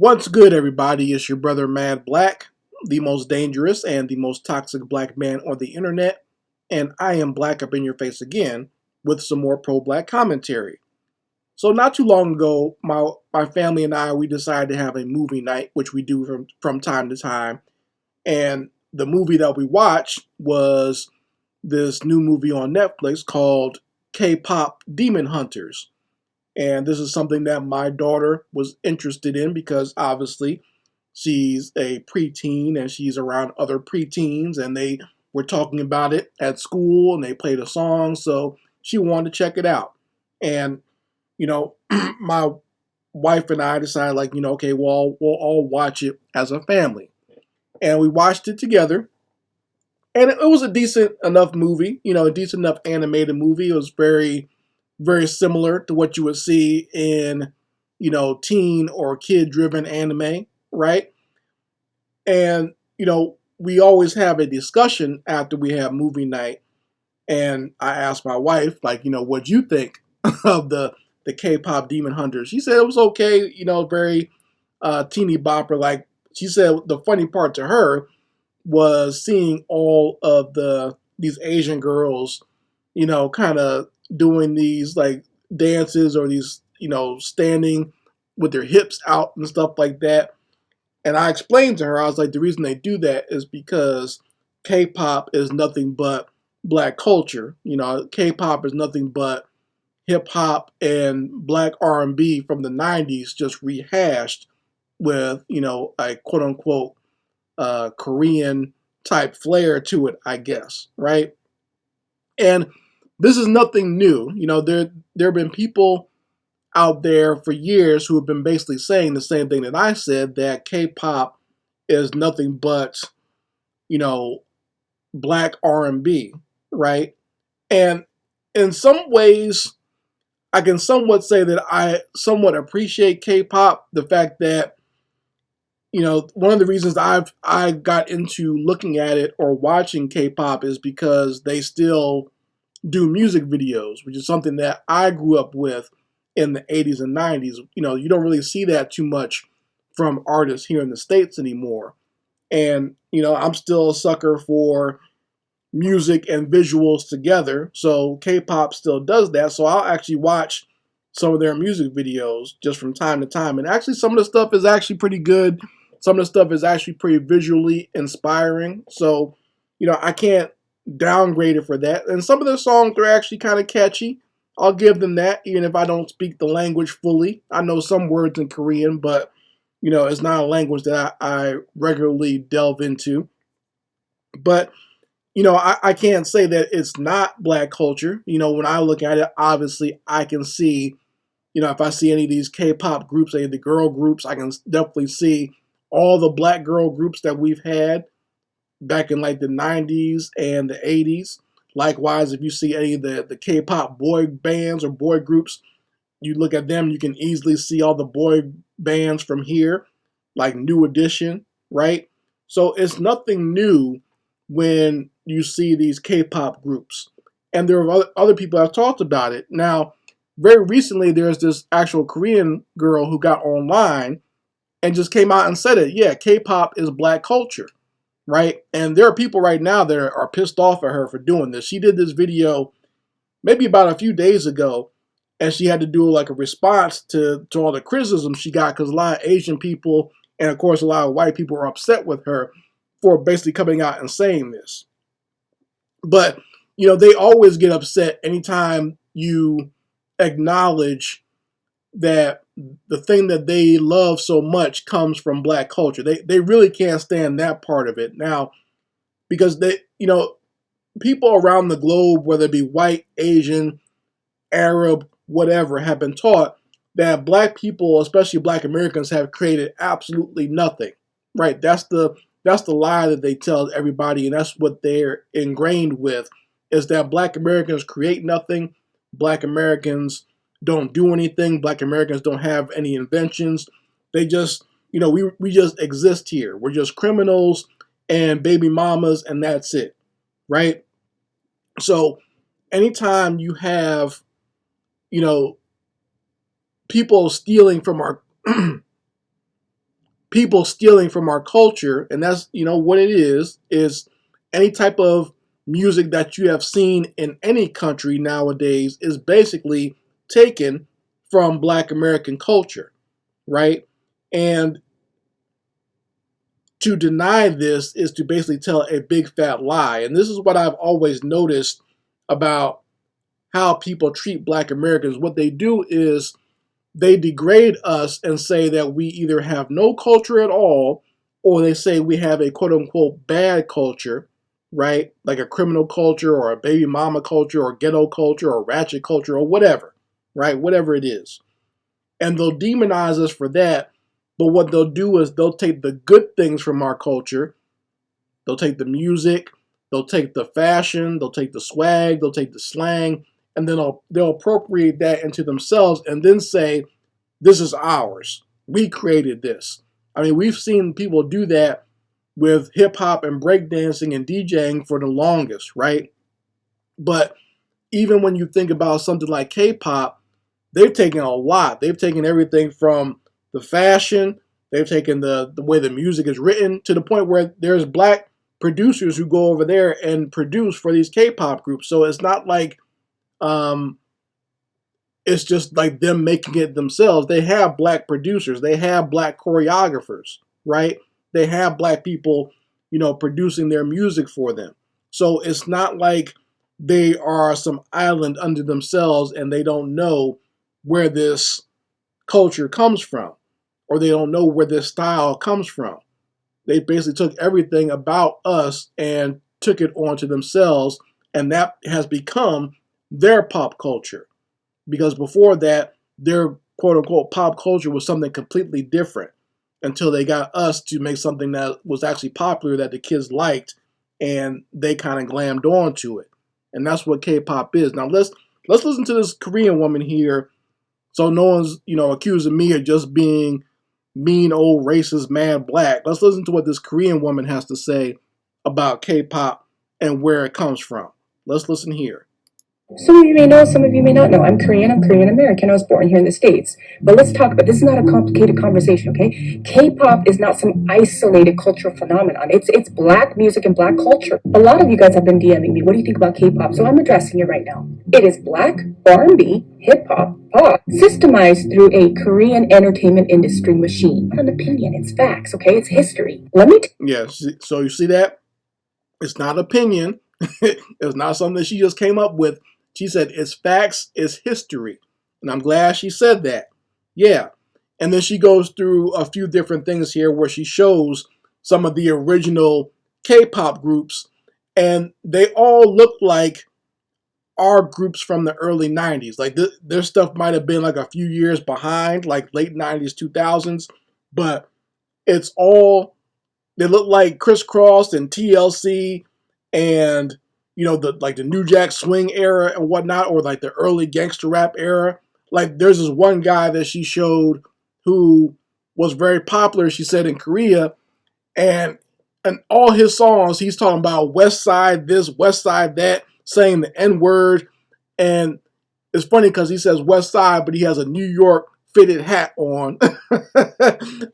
What's good, everybody? It's your brother Mad Black, the most dangerous and the most toxic black man on the internet, and I am black up in your face again with some more pro-black commentary. So not too long ago, my family and I we decided to have a movie night, which we do from time to time, and the movie that we watched was this new movie on Netflix called K-pop Demon Hunters. And this is something that my daughter was interested in because obviously she's a preteen and she's around other preteens and they were talking about it at school and they played a song. So she wanted to check it out. And, my wife and I decided, okay, well, we'll all watch it as a family. And we watched it together. And it was a decent enough movie, a decent enough animated movie. It was very very similar to what you would see in, teen or kid driven anime, right? And, we always have a discussion after we have movie night. And I asked my wife, what'd you think of the K-pop Demon Hunters? She said it was okay, very teeny bopper. Like she said, the funny part to her was seeing all of these Asian girls, kind of doing these like dances or these, standing with their hips out and stuff like that. And I explained to her, I was like, the reason they do that is because K-pop is nothing but black culture. K-pop is nothing but hip hop and black R&B from the 90s just rehashed with, a quote unquote Korean type flair to it, I guess, right? And this is nothing new. There have been people out there for years who have been basically saying the same thing that I said, that K-pop is nothing but, you know, black R&B, right? And in some ways, I can somewhat say that I somewhat appreciate K-pop. The fact that, one of the reasons I got into looking at it or watching K-pop is because they still do music videos, which is something that I grew up with in the 80s and 90s. You don't really see that too much from artists here in the States anymore. And, I'm still a sucker for music and visuals together. So K-pop still does that. So I'll actually watch some of their music videos just from time to time. And actually, some of the stuff is actually pretty good. Some of the stuff is actually pretty visually inspiring. So, I can't downgrade it for that. And some of the songs are actually kind of catchy. I'll give them that, even if I don't speak the language fully. I know some words in Korean, but, it's not a language that I regularly delve into. But I can't say that it's not black culture. When I look at it, obviously I can see, if I see any of these K-pop groups, any of the girl groups, I can definitely see all the black girl groups that we've had back in like the 90s and the 80s. Likewise, if you see any of the K-pop boy bands or boy groups, you look at them, you can easily see all the boy bands from here, like New Edition, right? So it's nothing new when you see these K-pop groups. And there are other people that have talked about it. Now, very recently, there's this actual Korean girl who got online and just came out and said it. Yeah, K-pop is black culture, right? And there are people right now that are pissed off at her for doing this. She did this video maybe about a few days ago, and she had to do like a response to all the criticism she got because a lot of Asian people and of course a lot of white people were upset with her for basically coming out and saying this. But they always get upset anytime you acknowledge that the thing that they love so much comes from black culture. They really can't stand that part of it now because people around the globe, whether it be white, Asian, Arab, whatever, have been taught that black people, especially black Americans, have created absolutely nothing. Right? That's the lie that they tell everybody, and that's what they're ingrained with, is that black Americans create nothing, black Americans don't do anything, black Americans don't have any inventions. They just, we just exist here. We're just criminals and baby mamas, and that's it. Right? So anytime you have, people stealing from our people stealing from our culture, and that's what it is any type of music that you have seen in any country nowadays is basically taken from Black American culture, right? And to deny this is to basically tell a big fat lie. And this is what I've always noticed about how people treat Black Americans. What they do is they degrade us and say that we either have no culture at all, or they say we have a quote unquote bad culture, right? Like a criminal culture or a baby mama culture or ghetto culture or ratchet culture or whatever, right? Whatever it is. And they'll demonize us for that. But what they'll do is they'll take the good things from our culture. They'll take the music, they'll take the fashion, they'll take the swag, they'll take the slang, and then they'll appropriate that into themselves and then say, this is ours. We created this. I mean, we've seen people do that with hip hop and breakdancing and DJing for the longest, right? But even when you think about something like K-pop, they've taken a lot. They've taken everything from the fashion, they've taken the way the music is written, to the point where there's Black producers who go over there and produce for these K-pop groups. So it's not like it's just like them making it themselves. They have Black producers, they have Black choreographers, right? They have Black people, producing their music for them. So it's not like they are some island unto themselves and they don't know where this culture comes from, or they don't know where this style comes from. They basically took everything about us and took it onto themselves, and that has become their pop culture. Because before that, their quote unquote pop culture was something completely different, until they got us to make something that was actually popular that the kids liked, and they kind of glammed on to it. And that's what K-pop is. Now let's listen to this Korean woman here, so no one's accusing me of just being mean old racist mad Black. Let's listen to what this Korean woman has to say about K-pop and where it comes from. Let's listen here. Some of you may know, some of you may not know. I'm Korean American. I was born here in the States. But let's talk about this. Is not a complicated conversation, okay? K-pop is not some isolated cultural phenomenon. It's Black music and Black culture. A lot of you guys have been DMing me. What do you think about K-pop? So I'm addressing it right now. It is Black R&B, hip-hop, pop, systemized through a Korean entertainment industry machine. Not an opinion. It's facts, okay? It's history. Yes, so you see that? It's not opinion. It's not something that she just came up with. She said it's facts, it's history. And I'm glad she said that. Yeah. And then she goes through a few different things here where she shows some of the original K-pop groups, and they all look like our groups from the early 90s. Like their stuff might have been like a few years behind, like late 90s, 2000s, but it's all, they look like Criss Cross and TLC and the New Jack Swing era and whatnot, or like the early gangster rap era. Like there's this one guy that she showed who was very popular, she said, in Korea, and all his songs he's talking about West Side this, West Side that, saying the N-word. And it's funny because he says West Side, but he has a New York fitted hat on.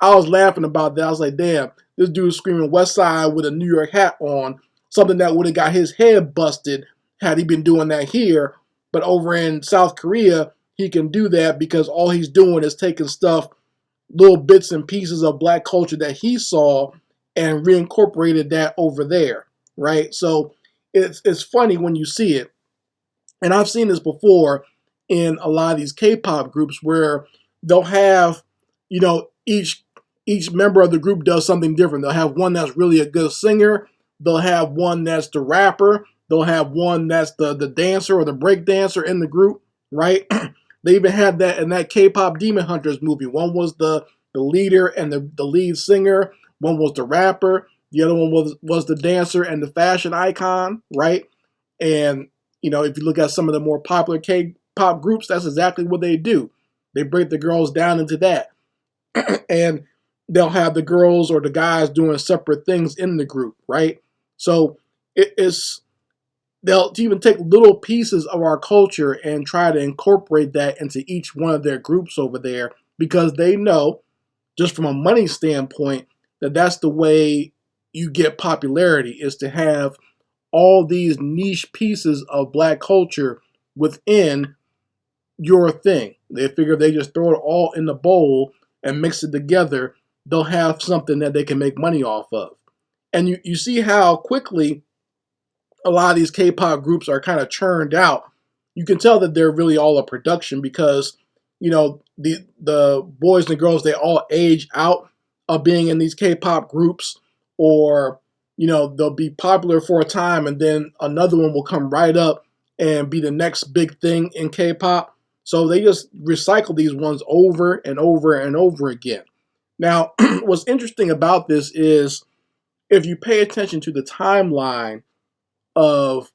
I was laughing about that. I was like, damn, this dude's screaming West Side with a New York hat on. Something that would have got his head busted had he been doing that here. But over in South Korea, he can do that because all he's doing is taking stuff, little bits and pieces of Black culture that he saw, and reincorporated that over there, right? So it's funny when you see it. And I've seen this before in a lot of these K-pop groups where they'll have, each member of the group does something different. They'll have one that's really a good singer. They'll have one that's the rapper. They'll have one that's the dancer or the break dancer in the group, right? They even had that in that K-pop Demon Hunters movie. One was the leader and the lead singer. One was the rapper. The other one was the dancer and the fashion icon, right? And, if you look at some of the more popular K-pop groups, that's exactly what they do. They break the girls down into that. And they'll have the girls or the guys doing separate things in the group, right? So they'll even take little pieces of our culture and try to incorporate that into each one of their groups over there, because they know just from a money standpoint, that's the way you get popularity, is to have all these niche pieces of black culture within your thing. They figure if they just throw it all in the bowl and mix it together, they'll have something that they can make money off of. And you see how quickly a lot of these K-pop groups are kind of churned out. You can tell that they're really all a production because, the boys and girls, they all age out of being in these K-pop groups, or they'll be popular for a time and then another one will come right up and be the next big thing in K-pop. So they just recycle these ones over and over and over again. Now, what's interesting about this is if you pay attention to the timeline of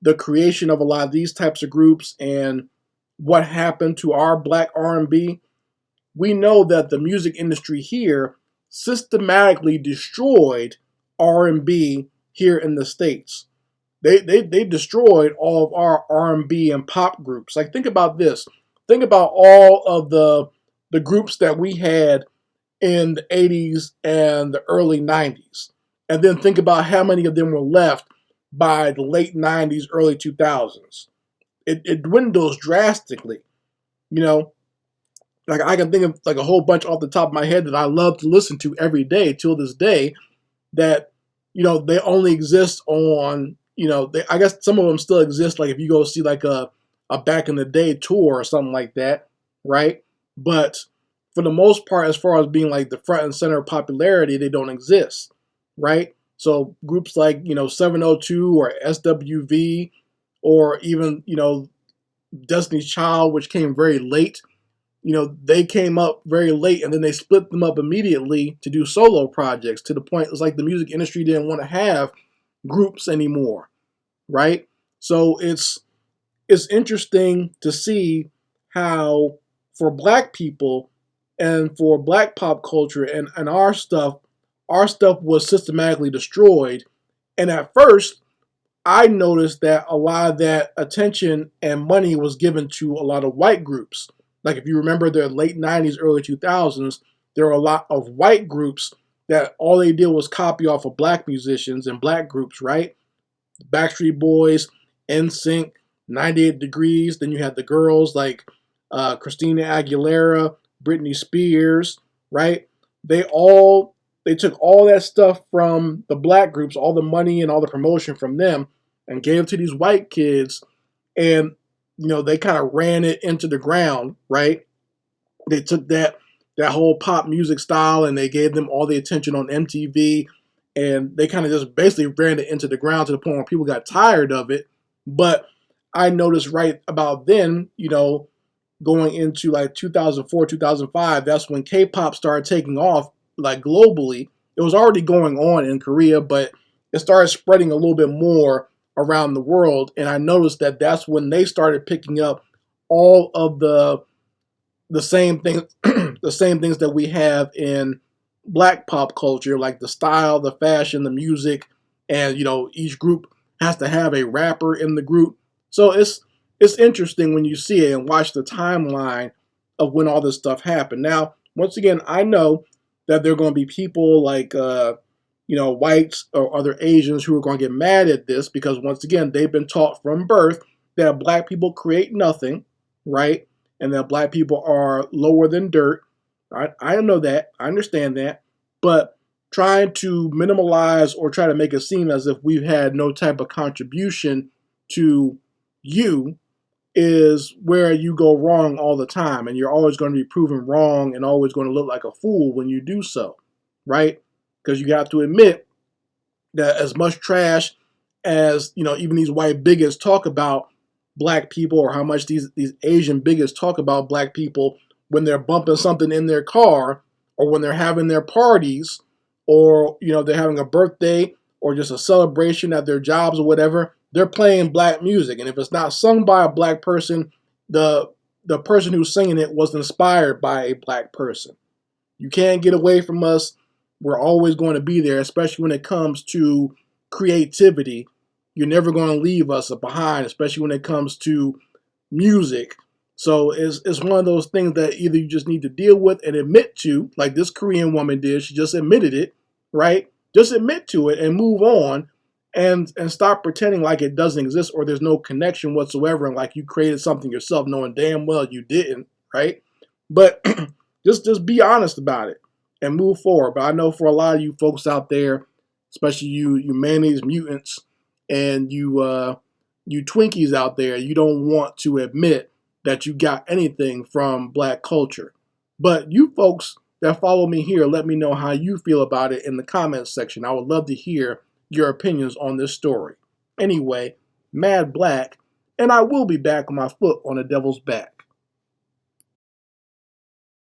the creation of a lot of these types of groups and what happened to our black R&B, we know that the music industry here systematically destroyed R&B here in the States. They destroyed all of our R&B and pop groups. Like, think about this. Think about all of the groups that we had in the 80s and the early 90s. And then think about how many of them were left by the late 90s, early 2000s. It dwindles drastically. Like, I can think of like a whole bunch off the top of my head that I love to listen to every day till this day that, they only exist on, I guess some of them still exist. Like if you go see like a back in the day tour or something like that, right? But for the most part, as far as being like the front and center of popularity, they don't exist, right? So groups like, 702 or SWV, or even, Destiny's Child, which came very late, they came up very late and then they split them up immediately to do solo projects, to the point it was like the music industry didn't want to have groups anymore, right? So it's interesting to see how for black people and for black pop culture and our stuff was systematically destroyed. And at first, I noticed that a lot of that attention and money was given to a lot of white groups. Like if you remember the late 90s, early 2000s, there were a lot of white groups that all they did was copy off of black musicians and black groups, right? Backstreet Boys, NSYNC, 98 Degrees. Then you had the girls like Christina Aguilera, Britney Spears, right? They took all that stuff from the black groups, all the money and all the promotion from them, and gave it to these white kids. And, they kind of ran it into the ground, right? They took that whole pop music style and they gave them all the attention on MTV. And they kind of just basically ran it into the ground to the point where people got tired of it. But I noticed right about then, going into like 2004, 2005, that's when K-pop started taking off like globally. It was already going on in Korea, but it started spreading a little bit more around the world. And I noticed that that's when they started picking up all of the same things, the same things that we have in black pop culture, like the style, the fashion, the music, and each group has to have a rapper in the group. So it's interesting when you see it and watch the timeline of when all this stuff happened. Now, once again, I know that there are going to be people like whites or other Asians who are going to get mad at this because, once again, they've been taught from birth that black people create nothing, right? And that black people are lower than dirt. I know that. I understand that. But trying to minimalize or try to make it seem as if we've had no type of contribution to you is where you go wrong all the time. And you're always going to be proven wrong and always going to look like a fool when you do so, right? Because you have to admit that as much trash as, even these white bigots talk about black people, or how much these Asian bigots talk about black people when they're bumping something in their car, or when they're having their parties, or, they're having a birthday or just a celebration at their jobs or whatever, they're playing black music. And if it's not sung by a black person, the person who's singing it was inspired by a black person. You can't get away from us. We're always going to be there, especially when it comes to creativity. You're never going to leave us behind, especially when it comes to music So it's one of those things that either you just need to deal with and admit to, like this Korean woman did. She just admitted it, right? Just admit to it and move on, and stop pretending like it doesn't exist or there's no connection whatsoever, and like you created something yourself, knowing damn well you didn't, right? But just be honest about it and move forward. But I know for a lot of you folks out there, especially you mayonnaise mutants and you Twinkies out there, you don't want to admit that you got anything from black culture. But you folks that follow me here, let me know how you feel about it in the comments section. I would love to hear your opinions on this story. Anyway, Mad Black, and I will be back on my foot on the devil's back.